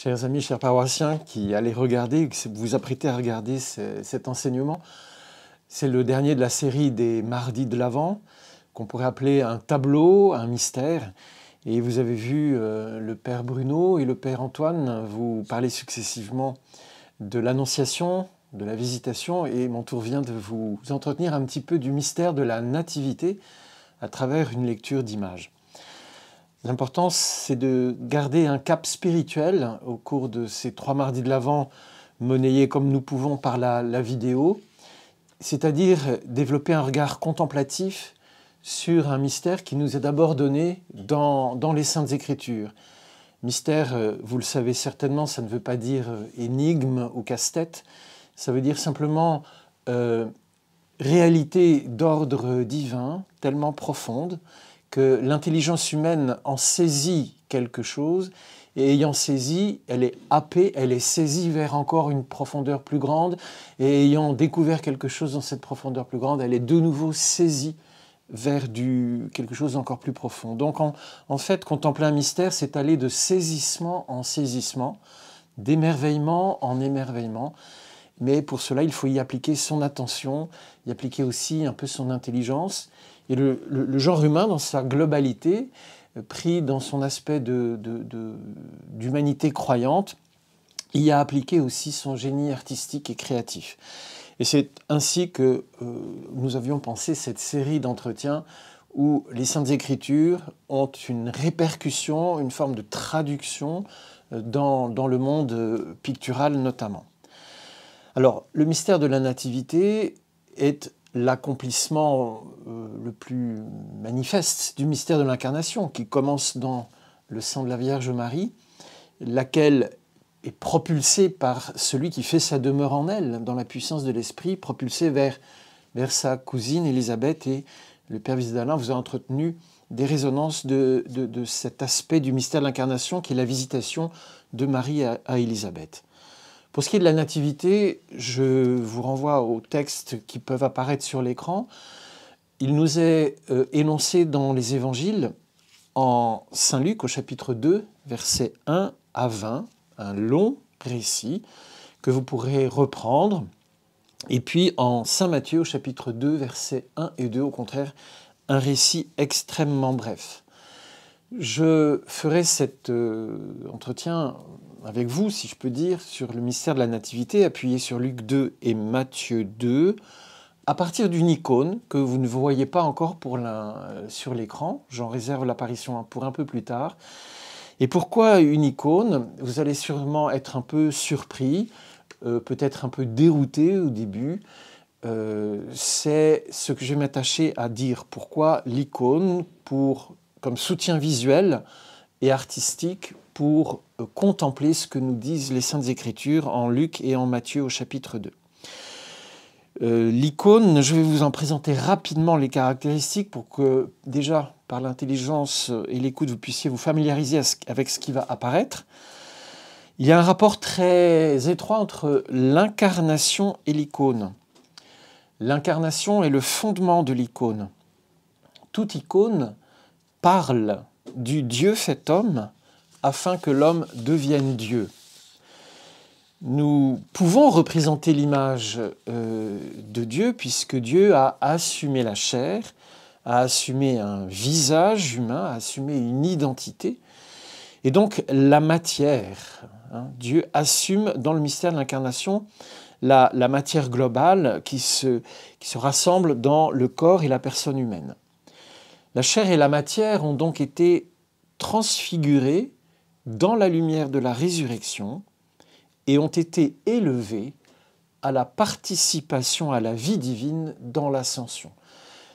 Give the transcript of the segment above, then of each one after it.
Chers amis, chers paroissiens qui allez regarder, qui vous apprêtez à regarder cet enseignement, c'est le dernier de la série des mardis de l'Avent, qu'on pourrait appeler un tableau, un mystère. Et vous avez vu le Père Bruno et le Père Antoine vous parler successivement de l'Annonciation, de la Visitation, et mon tour vient de vous entretenir un petit peu du mystère de la Nativité à travers une lecture d'images. L'important, c'est de garder un cap spirituel au cours de ces 3 mardis de l'Avent, monnayés comme nous pouvons par la vidéo, c'est-à-dire développer un regard contemplatif sur un mystère qui nous est d'abord donné dans les Saintes Écritures. Mystère, vous le savez certainement, ça ne veut pas dire énigme ou casse-tête, ça veut dire simplement réalité d'ordre divin, tellement profonde, que l'intelligence humaine en saisit quelque chose, et ayant saisi, elle est happée, elle est saisie vers encore une profondeur plus grande, et ayant découvert quelque chose dans cette profondeur plus grande, elle est de nouveau saisie vers quelque chose d'encore plus profond. Donc en fait, contempler un mystère, c'est aller de saisissement en saisissement, d'émerveillement en émerveillement, mais pour cela, il faut y appliquer son attention, y appliquer aussi un peu son intelligence. Et le genre humain, dans sa globalité, pris dans son aspect d'humanité croyante, y a appliqué aussi son génie artistique et créatif. Et c'est ainsi que nous avions pensé cette série d'entretiens où les Saintes Écritures ont une répercussion, une forme de traduction dans le monde pictural notamment. Alors, le mystère de la Nativité est l'accomplissement le plus manifeste du mystère de l'Incarnation, qui commence dans le sein de la Vierge Marie, laquelle est propulsée par celui qui fait sa demeure en elle, dans la puissance de l'Esprit, propulsée vers sa cousine Élisabeth. Et le Père Visit-Alain vous a entretenu des résonances de cet aspect du mystère de l'Incarnation, qui est la visitation de Marie à Élisabeth. Pour ce qui est de la Nativité, je vous renvoie aux textes qui peuvent apparaître sur l'écran. Il nous est énoncé dans les évangiles, en Saint Luc au chapitre 2, versets 1 à 20, un long récit que vous pourrez reprendre. Et puis en Saint Matthieu au chapitre 2, versets 1 et 2, au contraire, un récit extrêmement bref. Je ferai cet entretien avec vous, si je peux dire, sur le mystère de la Nativité, appuyé sur Luc 2 et Matthieu 2, à partir d'une icône que vous ne voyez pas encore sur l'écran. J'en réserve l'apparition pour un peu plus tard. Et pourquoi une icône? Vous allez sûrement être un peu surpris, peut-être un peu dérouté au début. C'est ce que je vais m'attacher à dire. Pourquoi l'icône? Comme soutien visuel et artistique pour contempler ce que nous disent les Saintes Écritures en Luc et en Matthieu au chapitre 2. L'icône, je vais vous en présenter rapidement les caractéristiques pour que déjà par l'intelligence et l'écoute vous puissiez vous familiariser avec ce qui va apparaître. Il y a un rapport très étroit entre l'incarnation et l'icône. L'incarnation est le fondement de l'icône. Toute icône parle du Dieu fait homme afin que l'homme devienne Dieu. Nous pouvons représenter l'image de Dieu puisque Dieu a assumé la chair, a assumé un visage humain, a assumé une identité. Et donc la matière, Dieu assume dans le mystère de l'incarnation la matière globale qui se rassemble dans le corps et la personne humaine. La chair et la matière ont donc été transfigurées dans la lumière de la résurrection et ont été élevées à la participation à la vie divine dans l'ascension.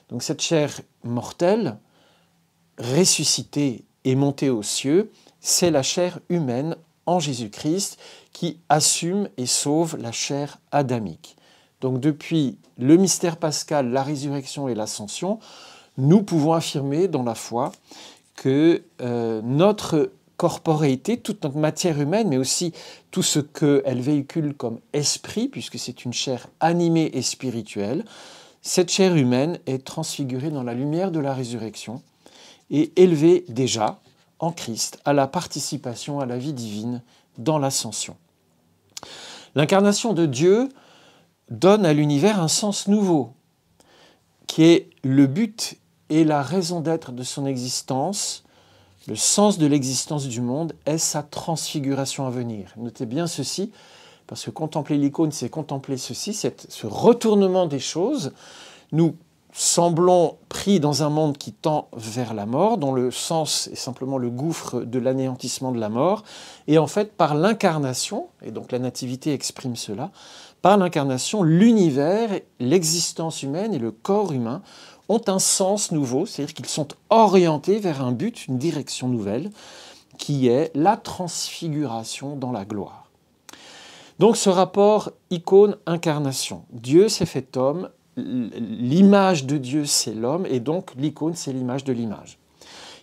Donc cette chair mortelle, ressuscitée et montée aux cieux, c'est la chair humaine en Jésus-Christ qui assume et sauve la chair adamique. Donc depuis le mystère pascal, la résurrection et l'ascension, nous pouvons affirmer dans la foi que notre corporéité, toute notre matière humaine, mais aussi tout ce qu'elle véhicule comme esprit, puisque c'est une chair animée et spirituelle, cette chair humaine est transfigurée dans la lumière de la résurrection et élevée déjà en Christ à la participation à la vie divine dans l'ascension. L'incarnation de Dieu donne à l'univers un sens nouveau, qui est le but et la raison d'être de son existence. Le sens de l'existence du monde est sa transfiguration à venir. Notez bien ceci, parce que contempler l'icône, c'est contempler ceci, ce retournement des choses. Nous semblons pris dans un monde qui tend vers la mort, dont le sens est simplement le gouffre de l'anéantissement de la mort. Et en fait, par l'incarnation, et donc la nativité exprime cela, par l'incarnation, l'univers, l'existence humaine et le corps humain ont un sens nouveau, c'est-à-dire qu'ils sont orientés vers un but, une direction nouvelle, qui est la transfiguration dans la gloire. Donc ce rapport icône-incarnation, Dieu s'est fait homme, l'image de Dieu c'est l'homme, et donc l'icône c'est l'image de l'image.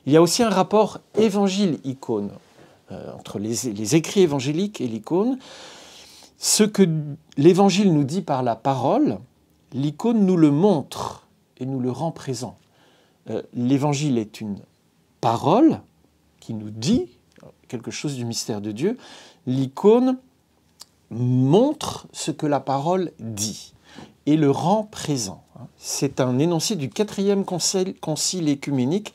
Il y a aussi un rapport évangile-icône, entre les écrits évangéliques et l'icône. Ce que l'évangile nous dit par la parole, l'icône nous le montre et nous le rend présent. L'évangile est une parole qui nous dit quelque chose du mystère de Dieu. L'icône montre ce que la parole dit et le rend présent. C'est un énoncé du 4e concile œcuménique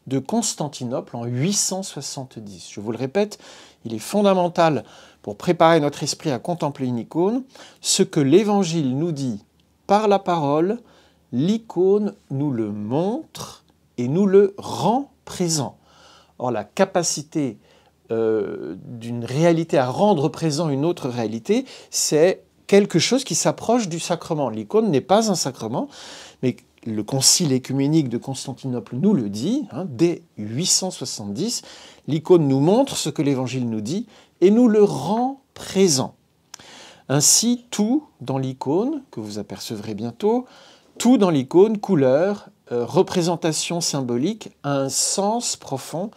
de Constantinople en 870. Je vous le répète, il est fondamental pour préparer notre esprit à contempler une icône. Ce que l'Évangile nous dit par la parole, l'icône nous le montre et nous le rend présent. Or, la capacité d'une réalité à rendre présent une autre réalité, c'est quelque chose qui s'approche du sacrement. L'icône n'est pas un sacrement, mais le concile œcuménique de Constantinople nous le dit, dès 870, l'icône nous montre ce que l'Évangile nous dit et nous le rend présent. Ainsi, tout dans l'icône, que vous apercevrez bientôt, tout dans l'icône, couleur, représentation symbolique, a un sens profond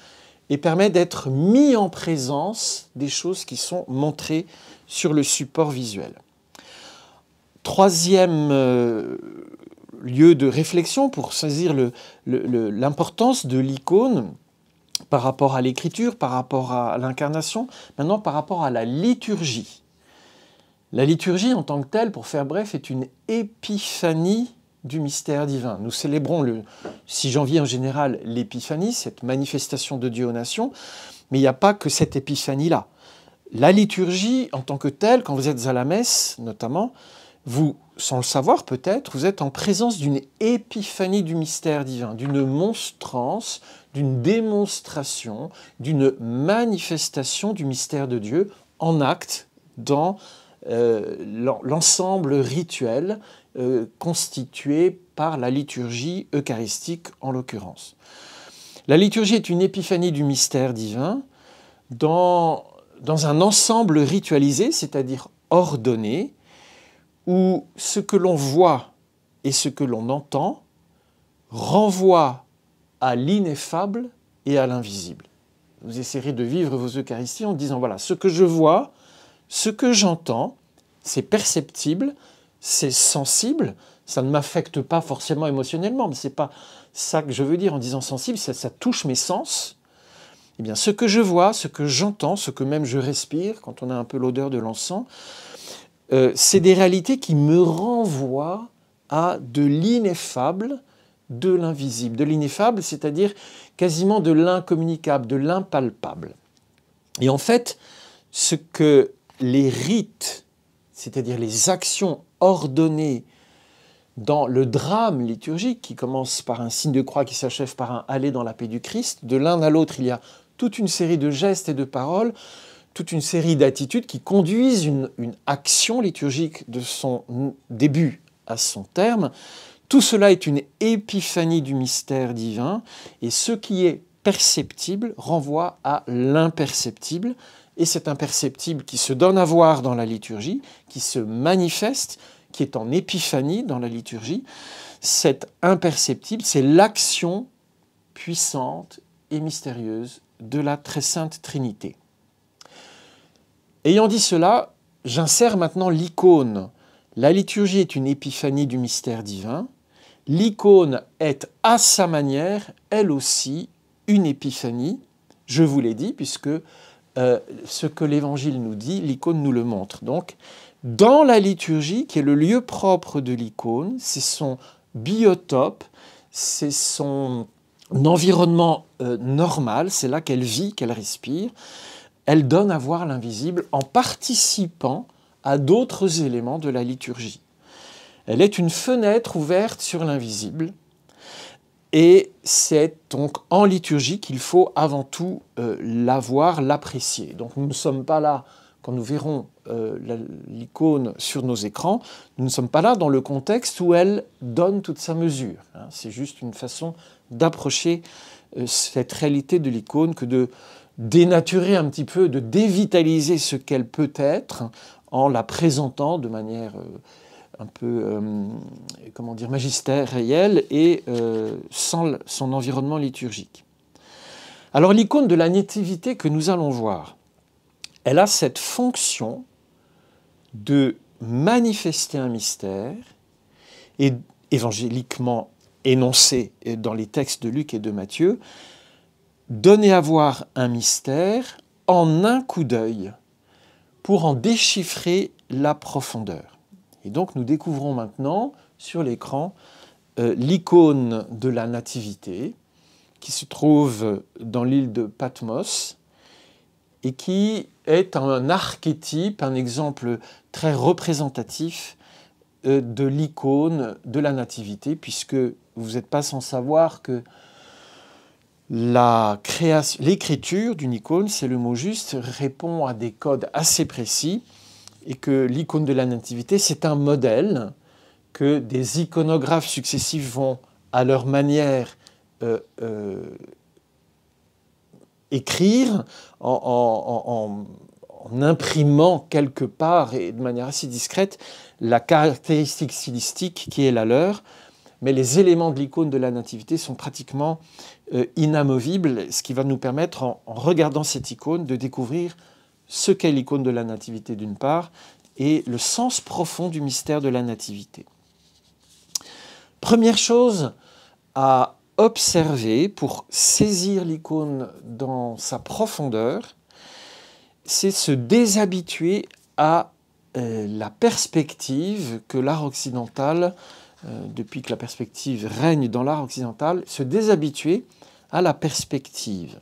et permet d'être mis en présence des choses qui sont montrées sur le support visuel. Troisième lieu de réflexion pour saisir l'importance de l'icône par rapport à l'écriture, par rapport à l'incarnation, maintenant par rapport à la liturgie. La liturgie en tant que telle, pour faire bref, est une épiphanie du mystère divin. Nous célébrons le 6 janvier en général l'épiphanie, cette manifestation de Dieu aux nations, mais il n'y a pas que cette épiphanie-là. La liturgie en tant que telle, quand vous êtes à la messe notamment, vous, sans le savoir peut-être, vous êtes en présence d'une épiphanie du mystère divin, d'une monstrance, d'une démonstration, d'une manifestation du mystère de Dieu en acte dans l'ensemble rituel constitué par la liturgie eucharistique en l'occurrence. La liturgie est une épiphanie du mystère divin dans un ensemble ritualisé, c'est-à-dire ordonné, où ce que l'on voit et ce que l'on entend renvoient à l'ineffable et à l'invisible. Vous essayerez de vivre vos Eucharisties en disant, voilà, ce que je vois, ce que j'entends, c'est perceptible, c'est sensible, ça ne m'affecte pas forcément émotionnellement, mais ce n'est pas ça que je veux dire en disant sensible, ça touche mes sens. Eh bien, ce que je vois, ce que j'entends, ce que même je respire, quand on a un peu l'odeur de l'encens, c'est des réalités qui me renvoient à de l'ineffable, de l'invisible. De l'ineffable, c'est-à-dire quasiment de l'incommunicable, de l'impalpable. Et en fait, ce que les rites, c'est-à-dire les actions ordonnées dans le drame liturgique, qui commence par un signe de croix qui s'achève par un « aller dans la paix du Christ », de l'un à l'autre, il y a toute une série de gestes et de paroles, toute une série d'attitudes qui conduisent une action liturgique de son début à son terme. Tout cela est une épiphanie du mystère divin, et ce qui est perceptible renvoie à l'imperceptible, et cet imperceptible qui se donne à voir dans la liturgie, qui se manifeste, qui est en épiphanie dans la liturgie, cet imperceptible, c'est l'action puissante et mystérieuse de la très sainte Trinité. Ayant dit cela, j'insère maintenant l'icône. La liturgie est une épiphanie du mystère divin. L'icône est à sa manière, elle aussi, une épiphanie. Je vous l'ai dit, puisque ce que l'Évangile nous dit, l'icône nous le montre. Donc, dans la liturgie, qui est le lieu propre de l'icône, c'est son biotope, c'est son environnement normal, c'est là qu'elle vit, qu'elle respire. Elle donne à voir l'invisible en participant à d'autres éléments de la liturgie. Elle est une fenêtre ouverte sur l'invisible. Et c'est donc en liturgie qu'il faut avant tout la voir, l'apprécier. Donc nous ne sommes pas là, quand nous verrons l'icône sur nos écrans, nous ne sommes pas là dans le contexte où elle donne toute sa mesure. C'est juste une façon d'approcher cette réalité de l'icône que de dénaturer un petit peu, de dévitaliser ce qu'elle peut être en la présentant de manière un peu, comment dire, magistérielle et sans son environnement liturgique. Alors l'icône de la nativité que nous allons voir, elle a cette fonction de manifester un mystère et évangéliquement énoncé dans les textes de Luc et de Matthieu, donner à voir un mystère en un coup d'œil pour en déchiffrer la profondeur. Et donc nous découvrons maintenant sur l'écran l'icône de la Nativité qui se trouve dans l'île de Patmos et qui est un archétype, un exemple très représentatif de l'icône de la Nativité, puisque vous n'êtes pas sans savoir que l'écriture d'une icône, c'est le mot juste, répond à des codes assez précis, et que l'icône de la Nativité, c'est un modèle que des iconographes successifs vont, à leur manière, écrire en imprimant quelque part, et de manière assez discrète, la caractéristique stylistique qui est la leur. Mais les éléments de l'icône de la Nativité sont pratiquement inamovibles, ce qui va nous permettre, en regardant cette icône, de découvrir ce qu'est l'icône de la Nativité d'une part, et le sens profond du mystère de la Nativité. Première chose à observer pour saisir l'icône dans sa profondeur, c'est se déshabituer à la perspective que l'art occidental, depuis que la perspective règne dans l'art occidental, se déshabituer à la perspective.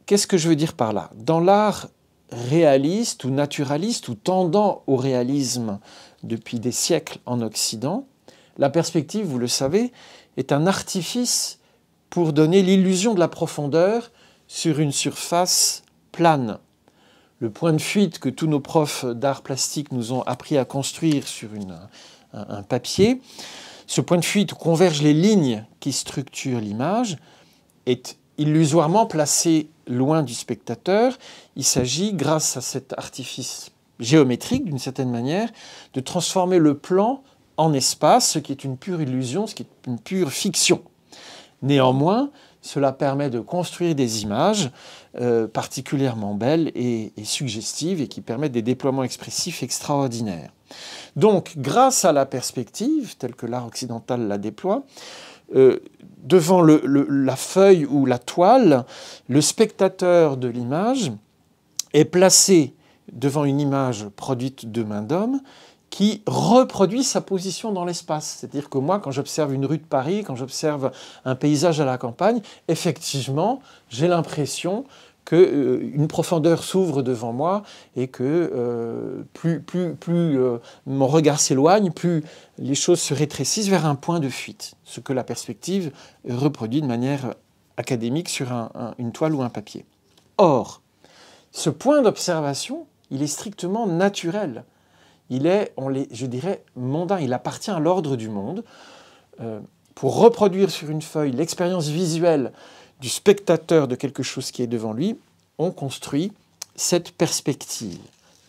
Qu'est-ce que je veux dire par là? Dans l'art réaliste ou naturaliste ou tendant au réalisme depuis des siècles en Occident, la perspective, vous le savez, est un artifice pour donner l'illusion de la profondeur sur une surface plane. Le point de fuite que tous nos profs d'art plastique nous ont appris à construire sur un papier, ce point de fuite où convergent les lignes qui structurent l'image, est illusoirement placé loin du spectateur. Il s'agit, grâce à cet artifice géométrique, d'une certaine manière, de transformer le plan en espace, ce qui est une pure illusion, ce qui est une pure fiction. Néanmoins, cela permet de construire des images particulièrement belles et suggestives et qui permettent des déploiements expressifs extraordinaires. Donc, grâce à la perspective, telle que l'art occidental la déploie, devant la feuille ou la toile, le spectateur de l'image est placé devant une image produite de main d'homme qui reproduit sa position dans l'espace. C'est-à-dire que moi, quand j'observe une rue de Paris, quand j'observe un paysage à la campagne, effectivement, j'ai l'impression qu'une profondeur s'ouvre devant moi et que plus mon regard s'éloigne, plus les choses se rétrécissent vers un point de fuite, ce que la perspective reproduit de manière académique sur une toile ou un papier. Or, ce point d'observation, il est strictement naturel. Il est, je dirais, mondain, il appartient à l'ordre du monde. Pour reproduire sur une feuille l'expérience visuelle du spectateur de quelque chose qui est devant lui, on construit cette perspective.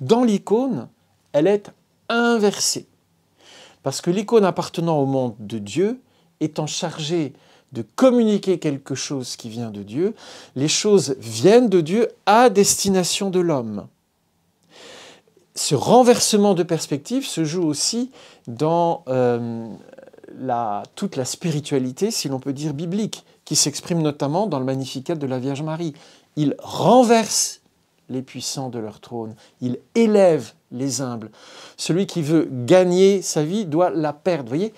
Dans l'icône, elle est inversée. Parce que l'icône appartenant au monde de Dieu, étant chargée de communiquer quelque chose qui vient de Dieu, les choses viennent de Dieu à destination de l'homme. Ce renversement de perspective se joue aussi dans toute la spiritualité, si l'on peut dire, biblique, qui s'exprime notamment dans le Magnificat de la Vierge Marie. Il renverse les puissants de leur trône. Il élève les humbles. Celui qui veut gagner sa vie doit la perdre. Vous voyez,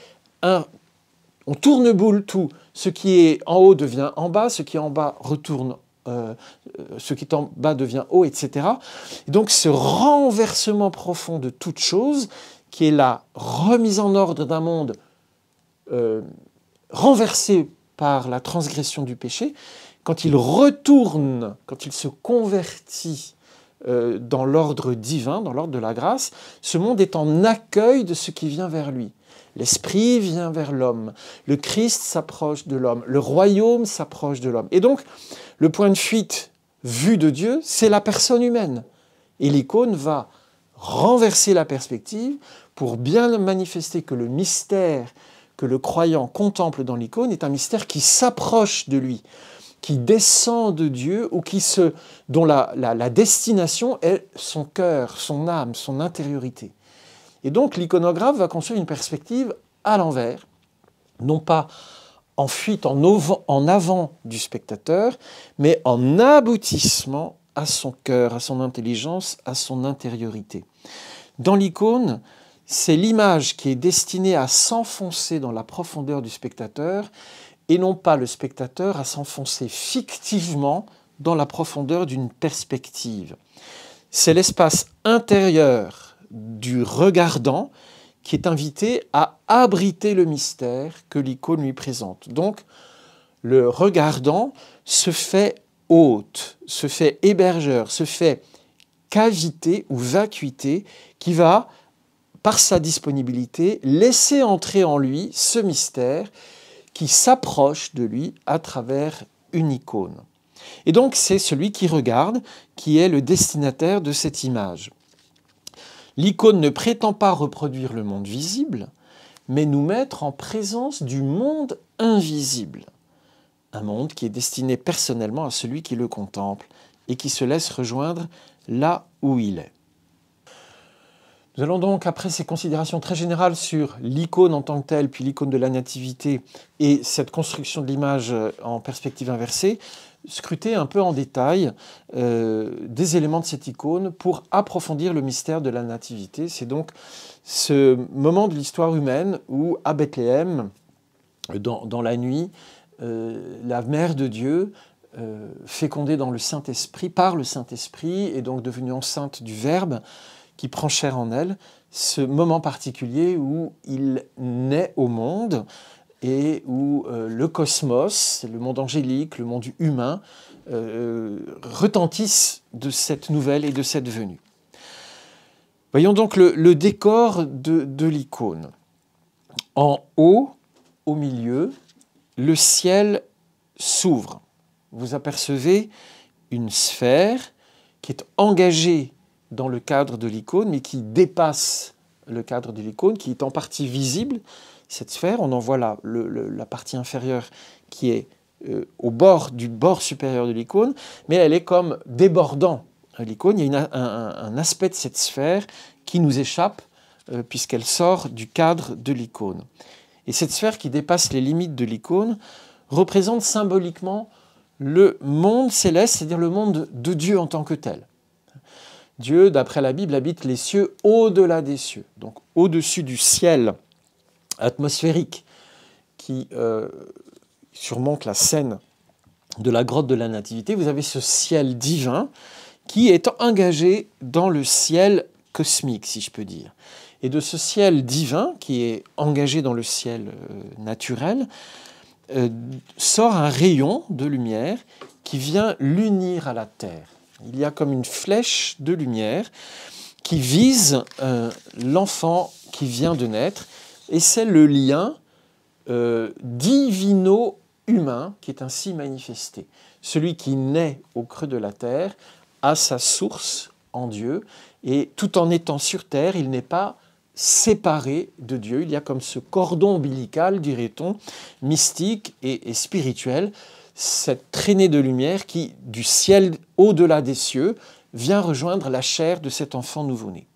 on tourne boule tout. Ce qui est en haut devient en bas, ce qui est en bas retourne, ce qui est en bas devient haut, etc. Et donc ce renversement profond de toute chose, qui est la remise en ordre d'un monde renversé par la transgression du péché, quand il retourne, quand il se convertit dans l'ordre divin, dans l'ordre de la grâce, ce monde est en accueil de ce qui vient vers lui. L'Esprit vient vers l'homme, le Christ s'approche de l'homme, le royaume s'approche de l'homme. Et donc, le point de fuite vu de Dieu, c'est la personne humaine. Et l'icône va renverser la perspective pour bien manifester que le mystère que le croyant contemple dans l'icône est un mystère qui s'approche de lui, qui descend de Dieu ou dont la destination est son cœur, son âme, son intériorité. Et donc l'iconographe va construire une perspective à l'envers, non pas en fuite, en avant du spectateur, mais en aboutissement à son cœur, à son intelligence, à son intériorité. Dans l'icône, c'est l'image qui est destinée à s'enfoncer dans la profondeur du spectateur et non pas le spectateur à s'enfoncer fictivement dans la profondeur d'une perspective. C'est l'espace intérieur du regardant qui est invité à abriter le mystère que l'icône lui présente. Donc, le regardant se fait hôte, se fait hébergeur, se fait cavité ou vacuité qui va, par sa disponibilité, laisser entrer en lui ce mystère qui s'approche de lui à travers une icône. Et donc, c'est celui qui regarde qui est le destinataire de cette image. L'icône ne prétend pas reproduire le monde visible, mais nous mettre en présence du monde invisible. Un monde qui est destiné personnellement à celui qui le contemple et qui se laisse rejoindre là où il est. Nous allons donc, après ces considérations très générales sur l'icône en tant que telle, puis l'icône de la nativité et cette construction de l'image en perspective inversée, scruter un peu en détail des éléments de cette icône pour approfondir le mystère de la nativité. C'est donc ce moment de l'histoire humaine où, à Bethléem, dans la nuit, la mère de Dieu, fécondée dans le Saint-Esprit, par le Saint-Esprit, est donc devenue enceinte du Verbe, qui prend chair en elle, ce moment particulier où il naît au monde et où le cosmos, le monde angélique, le monde humain, retentissent de cette nouvelle et de cette venue. Voyons donc le décor de l'icône. En haut, au milieu, le ciel s'ouvre. Vous apercevez une sphère qui est engagée dans le cadre de l'icône, mais qui dépasse le cadre de l'icône, qui est en partie visible. Cette sphère, on en voit la partie inférieure qui est au bord du bord supérieur de l'icône, mais elle est comme débordant l'icône. Il y a un aspect de cette sphère qui nous échappe, puisqu'elle sort du cadre de l'icône. Et cette sphère qui dépasse les limites de l'icône représente symboliquement le monde céleste, c'est-à-dire le monde de Dieu en tant que tel. Dieu, d'après la Bible, habite les cieux au-delà des cieux, donc au-dessus du ciel atmosphérique qui surmonte la scène de la grotte de la Nativité. Vous avez ce ciel divin qui est engagé dans le ciel cosmique, si je peux dire. Et de ce ciel divin, qui est engagé dans le ciel naturel, sort un rayon de lumière qui vient l'unir à la terre. Il y a comme une flèche de lumière qui vise l'enfant qui vient de naître, et c'est le lien divino-humain qui est ainsi manifesté. Celui qui naît au creux de la terre a sa source en Dieu, et tout en étant sur terre, il n'est pas séparé de Dieu. Il y a comme ce cordon ombilical, dirait-on, mystique et spirituel, cette traînée de lumière qui, du ciel au-delà des cieux, vient rejoindre la chair de cet enfant nouveau-né.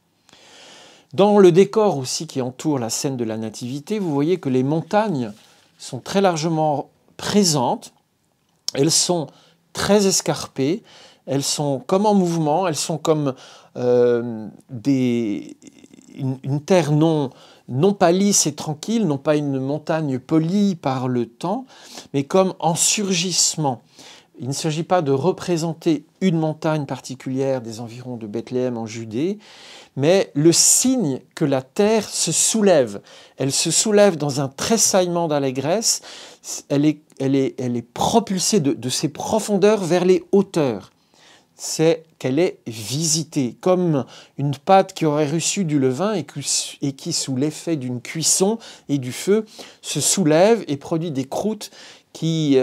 Dans le décor aussi qui entoure la scène de la Nativité, vous voyez que les montagnes sont très largement présentes, elles sont très escarpées, elles sont comme en mouvement, elles sont comme une terre non pas lisse et tranquille, non pas une montagne polie par le temps, mais comme en surgissement. Il ne s'agit pas de représenter une montagne particulière des environs de Bethléem en Judée, mais le signe que la terre se soulève. Elle se soulève dans un tressaillement d'allégresse, elle est propulsée de ses profondeurs vers les hauteurs. C'est qu'elle est visitée, comme une pâte qui aurait reçu du levain et qui, sous l'effet d'une cuisson et du feu, se soulève et produit des croûtes qui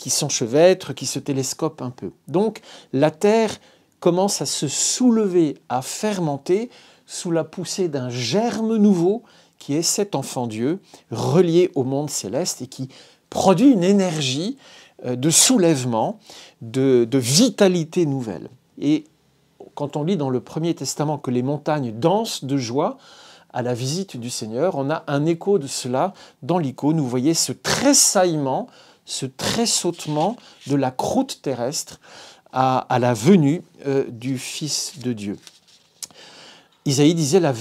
s'enchevêtrent, qui se télescopent un peu. Donc la terre commence à se soulever, à fermenter sous la poussée d'un germe nouveau qui est cet enfant Dieu relié au monde céleste et qui produit une énergie de soulèvement, de vitalité nouvelle. Et quand on lit dans le Premier Testament que les montagnes dansent de joie à la visite du Seigneur, on a un écho de cela dans l'icône. Vous voyez ce tressaillement, ce tressautement de la croûte terrestre à la venue du Fils de Dieu. Isaïe disait la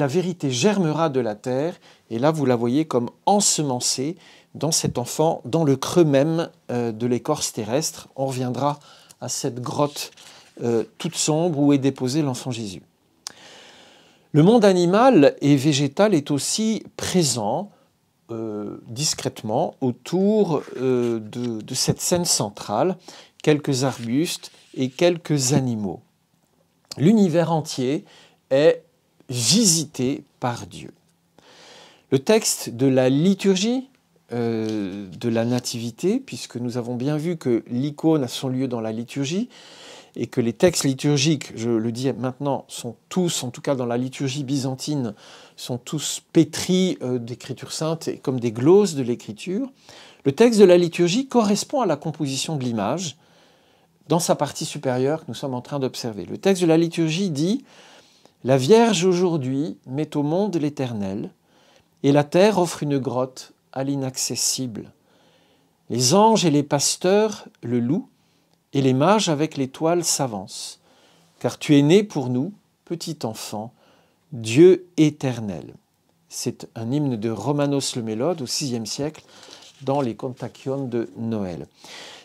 vérité germera de la terre, et là vous la voyez comme ensemencée dans cet enfant, dans le creux même de l'écorce terrestre. On reviendra à cette grotte toute sombre où est déposé l'enfant Jésus. Le monde animal et végétal est aussi présent discrètement autour de cette scène centrale, quelques arbustes et quelques animaux. L'univers entier est visité par Dieu. Le texte de la liturgie de la Nativité, puisque nous avons bien vu que l'icône a son lieu dans la liturgie, et que les textes liturgiques, je le dis maintenant, sont tous, en tout cas dans la liturgie byzantine, sont tous pétris d'écriture sainte et comme des gloses de l'écriture. Le texte de la liturgie correspond à la composition de l'image dans sa partie supérieure que nous sommes en train d'observer. Le texte de la liturgie dit « La Vierge aujourd'hui met au monde l'Éternel, et la terre offre une grotte à l'inaccessible. Les anges et les pasteurs le louent, et les mages avec l'étoile s'avancent. Car tu es né pour nous, petit enfant, Dieu éternel. » C'est un hymne de Romanos le Mélode au VIe siècle dans les Kontakion de Noël.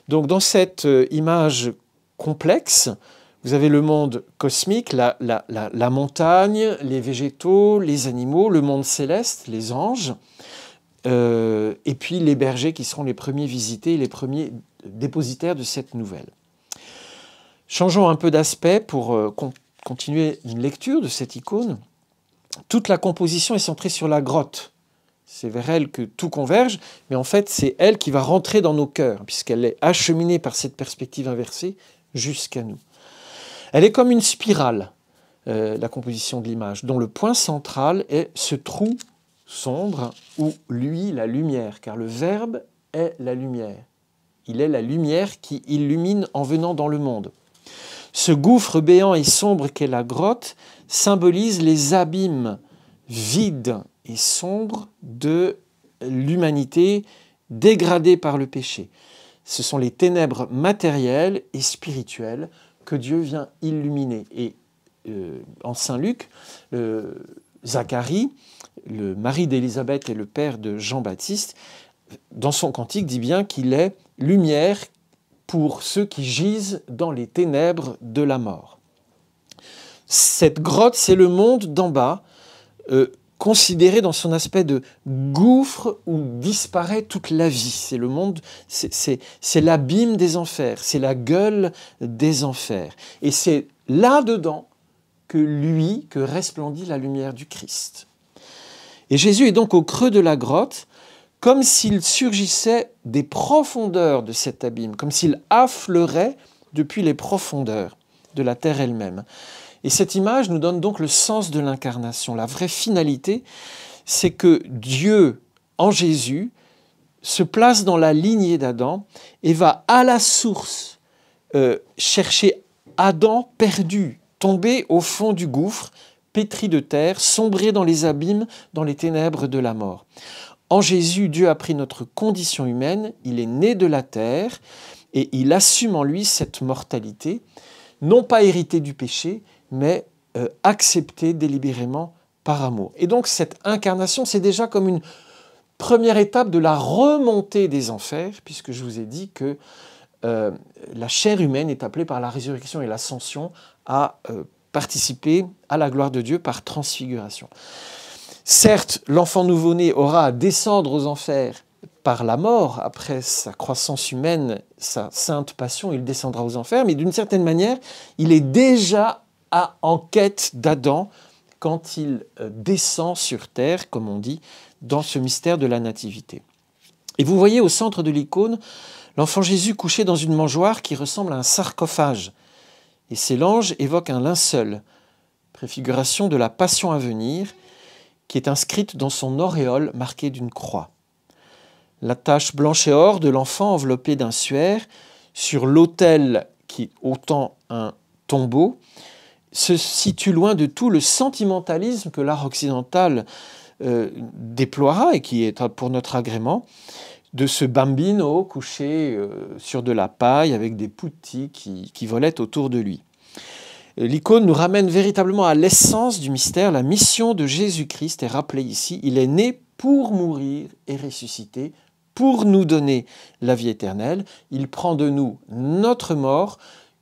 Donc dans cette image complexe, vous avez le monde cosmique, la montagne, les végétaux, les animaux, le monde céleste, les anges, et puis les bergers qui seront les premiers visités, les premiers dépositaires de cette nouvelle. Changeons un peu d'aspect pour continuer une lecture de cette icône. Toute la composition est centrée sur la grotte. C'est vers elle que tout converge, mais en fait, c'est elle qui va rentrer dans nos cœurs, puisqu'elle est acheminée par cette perspective inversée jusqu'à nous. Elle est comme une spirale, la composition de l'image, dont le point central est ce trou sombre où luit la lumière, car le Verbe est la lumière. Il est la lumière qui illumine en venant dans le monde. Ce gouffre béant et sombre qu'est la grotte symbolise les abîmes vides et sombres de l'humanité dégradée par le péché. Ce sont les ténèbres matérielles et spirituelles que Dieu vient illuminer. Et en Saint Luc, Zacharie, le mari d'Élisabeth et le père de Jean-Baptiste, dans son cantique dit bien qu'il est lumière pour ceux qui gisent dans les ténèbres de la mort. Cette grotte, c'est le monde d'en bas, considéré dans son aspect de gouffre où disparaît toute la vie. C'est le monde, c'est l'abîme des enfers, c'est la gueule des enfers. Et c'est là-dedans que resplendit la lumière du Christ. Et Jésus est donc au creux de la grotte, comme s'il surgissait des profondeurs de cet abîme, comme s'il affleurait depuis les profondeurs de la terre elle-même. Et cette image nous donne donc le sens de l'incarnation. La vraie finalité, c'est que Dieu, en Jésus, se place dans la lignée d'Adam et va à la source chercher Adam perdu, tombé au fond du gouffre, pétri de terre, sombré dans les abîmes, dans les ténèbres de la mort. En Jésus, Dieu a pris notre condition humaine, il est né de la terre, et il assume en lui cette mortalité, non pas héritée du péché, mais acceptée délibérément par amour. Et donc cette incarnation, c'est déjà comme une première étape de la remontée des enfers, puisque je vous ai dit que la chair humaine est appelée par la résurrection et l'ascension à participer à la gloire de Dieu par transfiguration. Certes, l'enfant nouveau-né aura à descendre aux enfers par la mort, après sa croissance humaine, sa sainte passion, il descendra aux enfers, mais d'une certaine manière, il est déjà en quête d'Adam quand il descend sur terre, comme on dit, dans ce mystère de la nativité. Et vous voyez au centre de l'icône l'enfant Jésus couché dans une mangeoire qui ressemble à un sarcophage. Et ces langes évoquent un linceul, préfiguration de la passion à venir, qui est inscrite dans son auréole marquée d'une croix. La tache blanche et or de l'enfant enveloppé d'un suaire sur l'autel qui est autant un tombeau se situe loin de tout le sentimentalisme que l'art occidental déploiera et qui est pour notre agrément, de ce bambino couché sur de la paille avec des putti qui volaient autour de lui. L'icône nous ramène véritablement à l'essence du mystère. La mission de Jésus-Christ est rappelée ici. Il est né pour mourir et ressusciter, pour nous donner la vie éternelle. Il prend de nous notre mort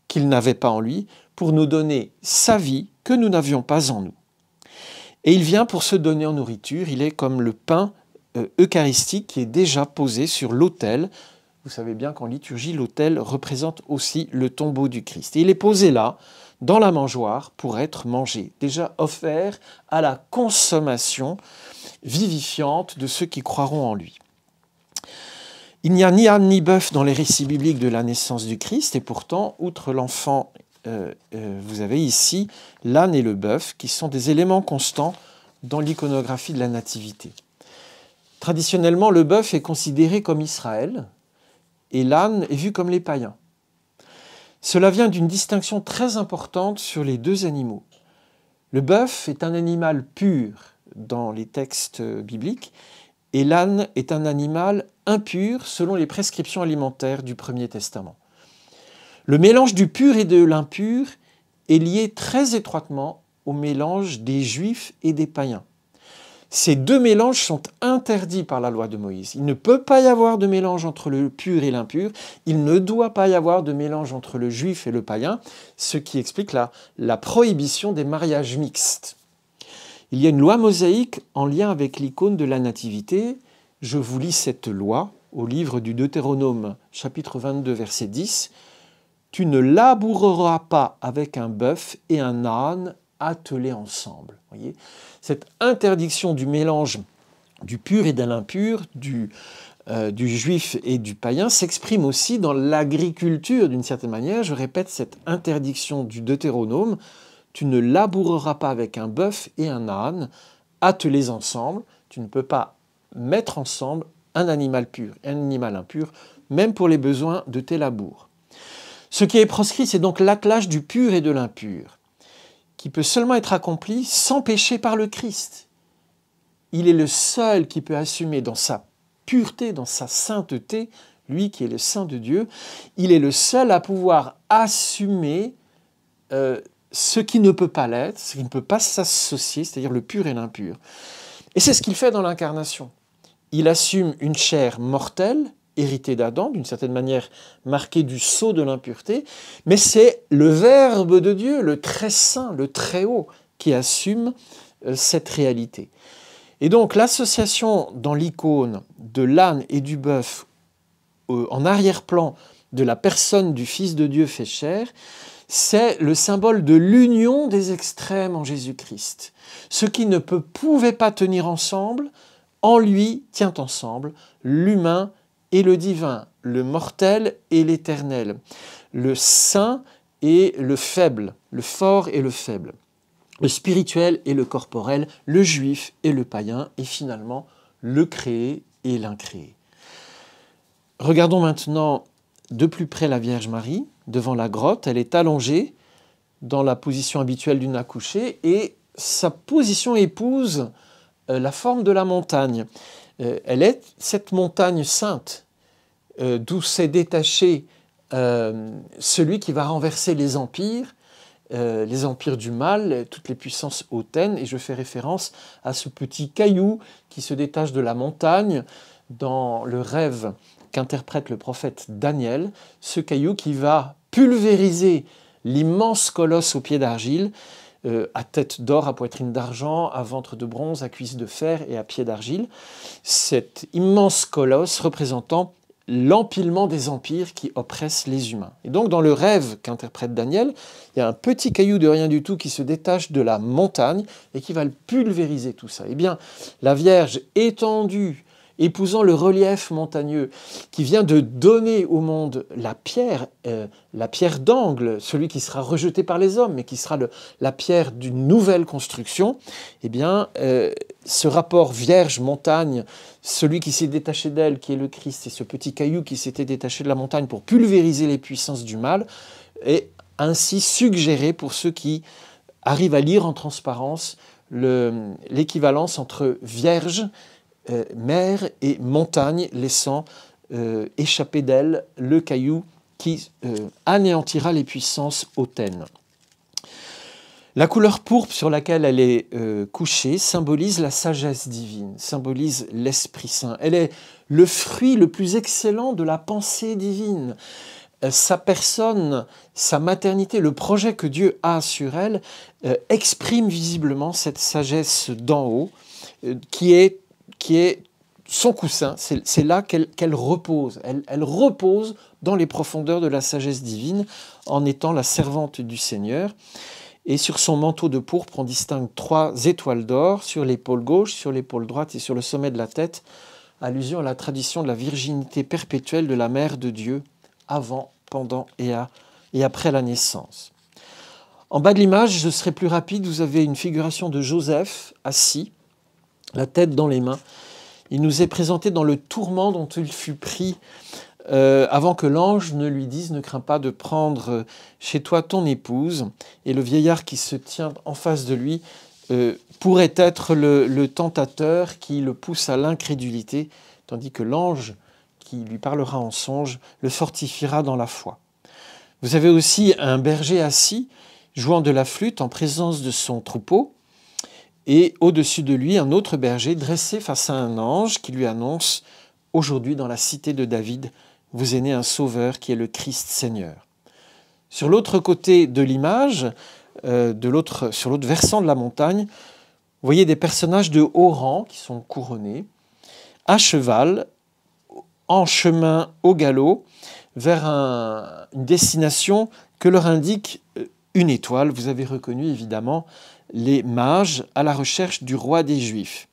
qu'il n'avait pas en lui, pour nous donner sa vie que nous n'avions pas en nous. Et il vient pour se donner en nourriture. Il est comme le pain eucharistique qui est déjà posé sur l'autel. Vous savez bien qu'en liturgie, l'autel représente aussi le tombeau du Christ. Et il est posé là, dans la mangeoire, pour être mangé, déjà offert à la consommation vivifiante de ceux qui croiront en lui. Il n'y a ni âne ni bœuf dans les récits bibliques de la naissance du Christ, et pourtant, outre l'enfant, vous avez ici l'âne et le bœuf, qui sont des éléments constants dans l'iconographie de la nativité. Traditionnellement, le bœuf est considéré comme Israël, et l'âne est vu comme les païens. Cela vient d'une distinction très importante sur les deux animaux. Le bœuf est un animal pur dans les textes bibliques, et l'âne est un animal impur selon les prescriptions alimentaires du Premier Testament. Le mélange du pur et de l'impur est lié très étroitement au mélange des Juifs et des païens. Ces deux mélanges sont interdits par la loi de Moïse. Il ne peut pas y avoir de mélange entre le pur et l'impur. Il ne doit pas y avoir de mélange entre le juif et le païen, ce qui explique la prohibition des mariages mixtes. Il y a une loi mosaïque en lien avec l'icône de la nativité. Je vous lis cette loi au livre du Deutéronome, chapitre 22, verset 10. « Tu ne laboureras pas avec un bœuf et un âne attelés ensemble. » Voyez, cette interdiction du mélange du pur et de l'impur, du juif et du païen, s'exprime aussi dans l'agriculture d'une certaine manière. Je répète, cette interdiction du Deutéronome, tu ne laboureras pas avec un bœuf et un âne attelés ensemble. Tu ne peux pas mettre ensemble un animal pur et un animal impur, même pour les besoins de tes labours. Ce qui est proscrit, c'est donc l'attelage du pur et de l'impur, qui peut seulement être accompli sans péché par le Christ. Il est le seul qui peut assumer dans sa pureté, dans sa sainteté, lui qui est le Saint de Dieu, il est le seul à pouvoir assumer ce qui ne peut pas l'être, ce qui ne peut pas s'associer, c'est-à-dire le pur et l'impur. Et c'est ce qu'il fait dans l'incarnation. Il assume une chair mortelle, héritée d'Adam, d'une certaine manière marquée du sceau de l'impureté, mais c'est le Verbe de Dieu, le très saint, le très haut, qui assume cette réalité. Et donc l'association dans l'icône de l'âne et du bœuf en arrière-plan de la personne du Fils de Dieu fait chair, c'est le symbole de l'union des extrêmes en Jésus-Christ. Ce qui ne pouvait pas tenir ensemble, en lui tient ensemble l'humain et le divin, le mortel et l'éternel, le saint et le faible, le fort et le faible, le spirituel et le corporel, le juif et le païen, et finalement le créé et l'incréé. Regardons maintenant de plus près la Vierge Marie, devant la grotte. Elle est allongée dans la position habituelle d'une accouchée, et sa position épouse la forme de la montagne. Elle est cette montagne sainte, d'où s'est détaché celui qui va renverser les empires du mal, toutes les puissances hautaines, et je fais référence à ce petit caillou qui se détache de la montagne dans le rêve qu'interprète le prophète Daniel, ce caillou qui va pulvériser l'immense colosse aux pieds d'argile, à tête d'or, à poitrine d'argent, à ventre de bronze, à cuisse de fer et à pieds d'argile. Cet immense colosse représentant l'empilement des empires qui oppressent les humains. Et donc dans le rêve qu'interprète Daniel, il y a un petit caillou de rien du tout qui se détache de la montagne et qui va le pulvériser tout ça. Eh bien, la Vierge étendue, épousant le relief montagneux, qui vient de donner au monde la pierre d'angle, celui qui sera rejeté par les hommes, mais qui sera la pierre d'une nouvelle construction, eh bien, ce rapport Vierge-montagne, celui qui s'est détaché d'elle, qui est le Christ, et ce petit caillou qui s'était détaché de la montagne pour pulvériser les puissances du mal, est ainsi suggéré pour ceux qui arrivent à lire en transparence l'équivalence entre Vierge, mer et montagne, laissant échapper d'elle le caillou qui anéantira les puissances hautaines. La couleur pourpre sur laquelle elle est couchée symbolise la sagesse divine, symbolise l'Esprit Saint. Elle est le fruit le plus excellent de la pensée divine. Sa personne, sa maternité, le projet que Dieu a sur elle exprime visiblement cette sagesse d'en haut qui est son coussin, c'est là qu'elle repose. Elle repose dans les profondeurs de la sagesse divine en étant la servante du Seigneur. Et sur son manteau de pourpre, on distingue 3 étoiles d'or sur l'épaule gauche, sur l'épaule droite et sur le sommet de la tête, allusion à la tradition de la virginité perpétuelle de la Mère de Dieu avant, pendant et après la naissance. En bas de l'image, je serai plus rapide, vous avez une figuration de Joseph assis, la tête dans les mains. Il nous est présenté dans le tourment dont il fut pris avant que l'ange ne lui dise « Ne crains pas de prendre chez toi ton épouse ». Et le vieillard qui se tient en face de lui pourrait être le tentateur qui le pousse à l'incrédulité, tandis que l'ange qui lui parlera en songe le fortifiera dans la foi. Vous avez aussi un berger assis, jouant de la flûte en présence de son troupeau, et au-dessus de lui, un autre berger dressé face à un ange qui lui annonce « Aujourd'hui, dans la cité de David, vous est né un sauveur qui est le Christ Seigneur ». Sur l'autre côté de l'image, sur l'autre versant de la montagne, vous voyez des personnages de haut rang qui sont couronnés, à cheval, en chemin au galop, vers une destination que leur indique une étoile. Vous avez reconnu évidemment les mages à la recherche du roi des Juifs.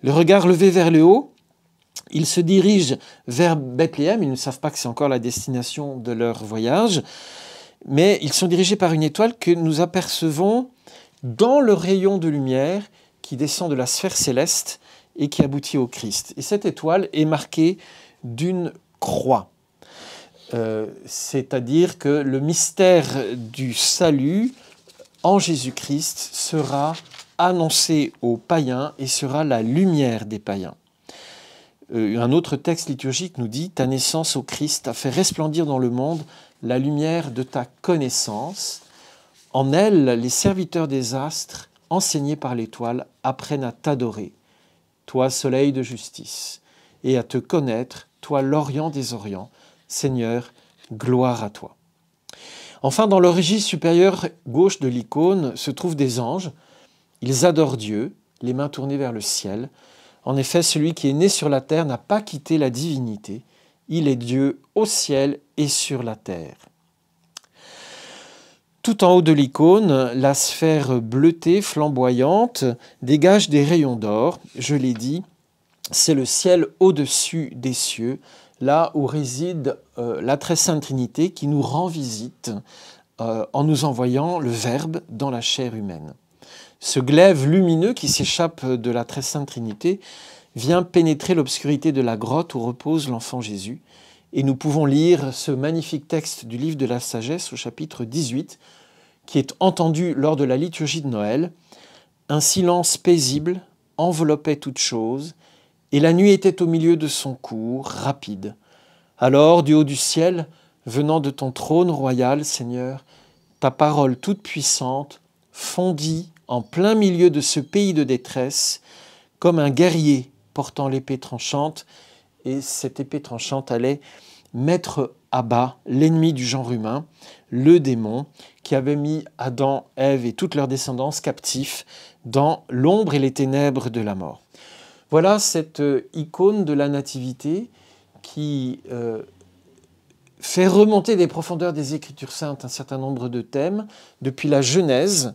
Le regard levé vers le haut, ils se dirigent vers Bethléem. Ils ne savent pas que c'est encore la destination de leur voyage, mais ils sont dirigés par une étoile que nous apercevons dans le rayon de lumière qui descend de la sphère céleste et qui aboutit au Christ. Et cette étoile est marquée d'une croix. C'est-à-dire que le mystère du salut en Jésus-Christ sera annoncé aux païens et sera la lumière des païens. Un autre texte liturgique nous dit « Ta naissance, ô Christ, a fait resplendir dans le monde la lumière de ta connaissance. En elle, les serviteurs des astres, enseignés par l'étoile, apprennent à t'adorer, toi, soleil de justice, et à te connaître, toi, l'Orient des Orients. Seigneur, gloire à toi. » Enfin, dans l'origine supérieure gauche de l'icône se trouvent des anges. Ils adorent Dieu, les mains tournées vers le ciel. En effet, celui qui est né sur la terre n'a pas quitté la divinité. Il est Dieu au ciel et sur la terre. Tout en haut de l'icône, la sphère bleutée, flamboyante, dégage des rayons d'or. Je l'ai dit, c'est le ciel au-dessus des cieux, là où réside la très sainte Trinité qui nous rend visite en nous envoyant le Verbe dans la chair humaine. Ce glaive lumineux qui s'échappe de la très sainte Trinité vient pénétrer l'obscurité de la grotte où repose l'enfant Jésus. Et nous pouvons lire ce magnifique texte du livre de la sagesse au chapitre 18, qui est entendu lors de la liturgie de Noël. Un silence paisible enveloppait toute chose, et la nuit était au milieu de son cours, rapide. Alors, du haut du ciel, venant de ton trône royal, Seigneur, ta parole toute puissante fondit en plein milieu de ce pays de détresse comme un guerrier portant l'épée tranchante, et cette épée tranchante allait mettre à bas l'ennemi du genre humain, le démon, qui avait mis Adam, Ève et toute leur descendance captifs dans l'ombre et les ténèbres de la mort. Voilà cette icône de la Nativité qui fait remonter des profondeurs des Écritures saintes un certain nombre de thèmes, depuis la Genèse,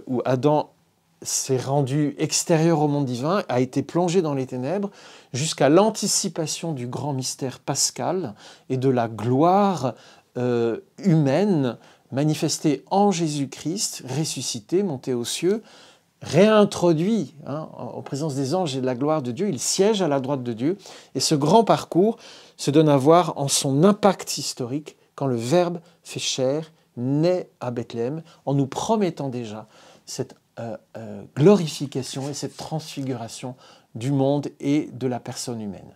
où Adam s'est rendu extérieur au monde divin, a été plongé dans les ténèbres, jusqu'à l'anticipation du grand mystère pascal et de la gloire humaine manifestée en Jésus-Christ, ressuscité, monté aux cieux, réintroduit en présence des anges et de la gloire de Dieu. Il siège à la droite de Dieu. Et ce grand parcours se donne à voir en son impact historique quand le Verbe fait chair, naît à Bethléem, en nous promettant déjà cette glorification et cette transfiguration du monde et de la personne humaine.